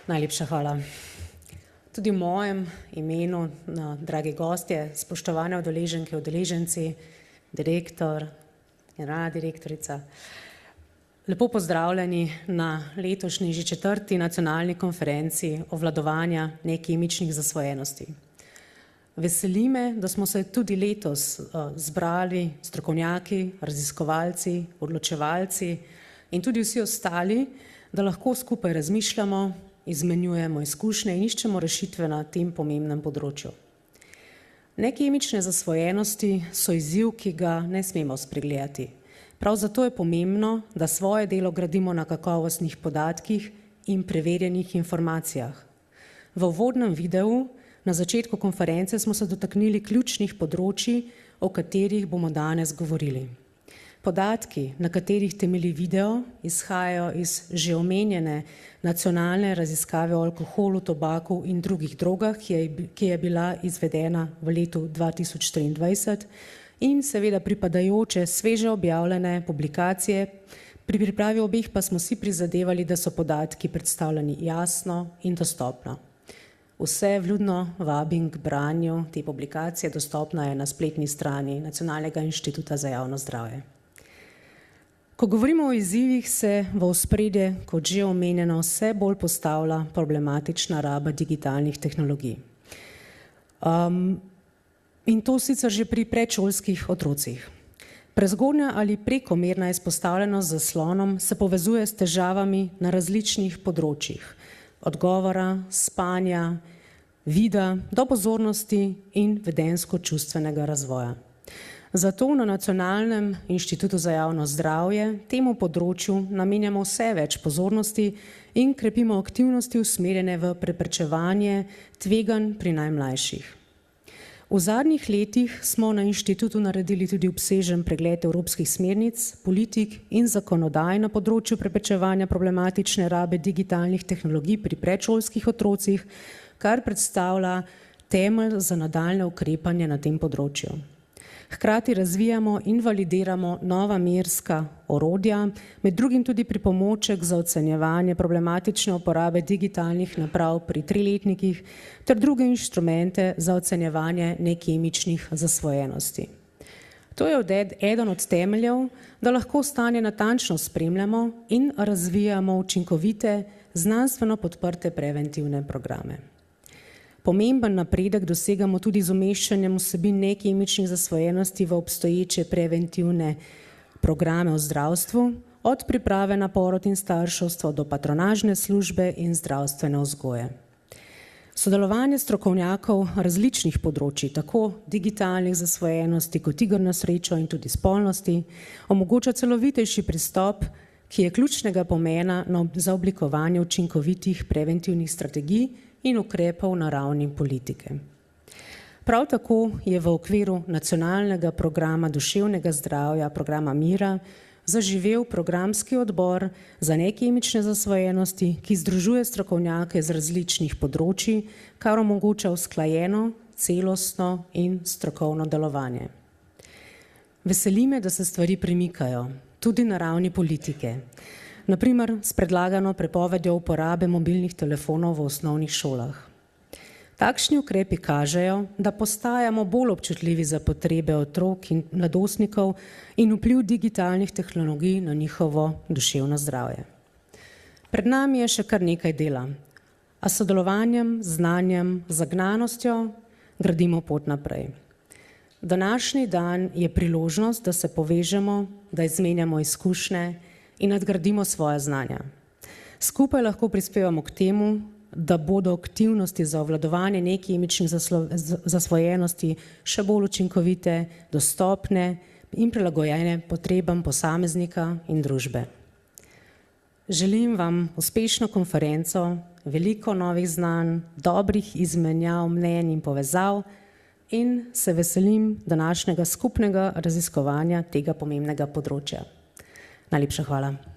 Najlepša hvala. Tudi v mojem imenu, dragi gostje, spoštovane udeleženke, udeleženci, direktor, generalna direktorica, lepo pozdravljeni na letošnji že 4. nacionalni konferenci obvladovanja nekemičnih zasvojenosti. Veseli me, da smo se tudi letos zbrali strokovnjaki, raziskovalci, odločevalci in tudi vsi ostali, da lahko skupaj razmišljamo, izmenjujemo izkušnje in iščemo rešitve na tem pomembnem področju. Nekemične zasvojenosti so izziv, ki ga ne smemo spregledati. Prav zato je pomembno, da svoje delo gradimo na kakovostnih podatkih in preverjenih informacijah. V uvodnem videu na začetku konference smo se dotaknili ključnih področij, o katerih bomo danes govorili. Podatki, na katerih temelji video, izhajajo iz že omenjene nacionalne raziskave o alkoholu, tobaku in drugih drogah, ki je bila izvedena v letu 2023 in seveda pripadajoče sveže objavljene publikacije. Pri pripravi obeh pa smo si prizadevali, da so podatki predstavljeni jasno in dostopno. Vse vljudno vabim k branju te publikacije, dostopna je na spletni strani Nacionalnega inštituta za javno zdravje. Ko govorimo o izzivih, se v ospredje, kot že omenjeno, vse bolj postavlja problematična raba digitalnih tehnologij. In to sicer že pri predšolskih otrocih. Prezgodnja ali prekomerna izpostavljenost zaslonom se povezuje s težavami na različnih področjih, od govora, spanja, vida do pozornosti in vedenjsko-čustvenega razvoja. Zato na Nacionalnem inštitutu za javno zdravje temu področju namenjamo vse več pozornosti in krepimo aktivnosti usmerjene v preprečevanje tveganj pri najmlajših. V zadnjih letih smo na inštitutu naredili tudi obsežen pregled evropskih smernic, politik in zakonodaj na področju preprečevanja problematične rabe digitalnih tehnologij pri predšolskih otrocih, kar predstavlja temelj za nadaljnje ukrepanje na tem področju. Hkrati razvijamo in validiramo nova merska orodja, med drugim tudi pripomoček za ocenjevanje problematične uporabe digitalnih naprav pri 3-letnikih ter druge inštrumente za ocenjevanje nekemičnih zasvojenosti. To je eden od temeljev, da lahko stanje natančno spremljamo in razvijamo učinkovite, znanstveno podprte preventivne programe. Pomemben napredek dosegamo tudi z umeščanjem vsebin nekemičnih zasvojenosti v obstoječe preventivne programe v zdravstvu, od priprave na porod in starševstvo do patronažne službe in zdravstvene vzgoje. Sodelovanje strokovnjakov različnih področij, tako digitalnih zasvojenosti kot iger na srečo in tudi spolnosti, omogoča celovitejši pristop, ki je ključnega pomena za oblikovanje učinkovitih preventivnih strategij in ukrepov na ravni politike. Prav tako je v okviru nacionalnega programa duševnega zdravja, programa Mira, zaživel programski odbor za nekemične zasvojenosti, ki združuje strokovnjake z različnih področij, kar omogoča usklajeno, celostno in strokovno delovanje. Veseli me, da se stvari premikajo, tudi na ravni politike. Naprimer s predlagano prepovedjo uporabe mobilnih telefonov v osnovnih šolah. Takšni ukrepi kažejo, da postajamo bolj občutljivi za potrebe otrok in mladostnikov in vpliv digitalnih tehnologij na njihovo duševno zdravje. Pred nami je še kar nekaj dela, a s sodelovanjem, znanjem, zagnanostjo gradimo pot naprej. Današnji dan je priložnost, da se povežemo, da izmenjamo izkušnje in nadgradimo svoja znanja. Skupaj lahko prispevamo k temu, da bodo aktivnosti za obvladovanje nekemičnih zasvojenosti še bolj učinkovite, dostopne in prilagojene potrebam posameznika in družbe. Želim vam uspešno konferenco, veliko novih znanj, dobrih izmenjav mnenj in povezav in se veselim današnjega skupnega raziskovanja tega pomembnega področja. Najlepša hvala.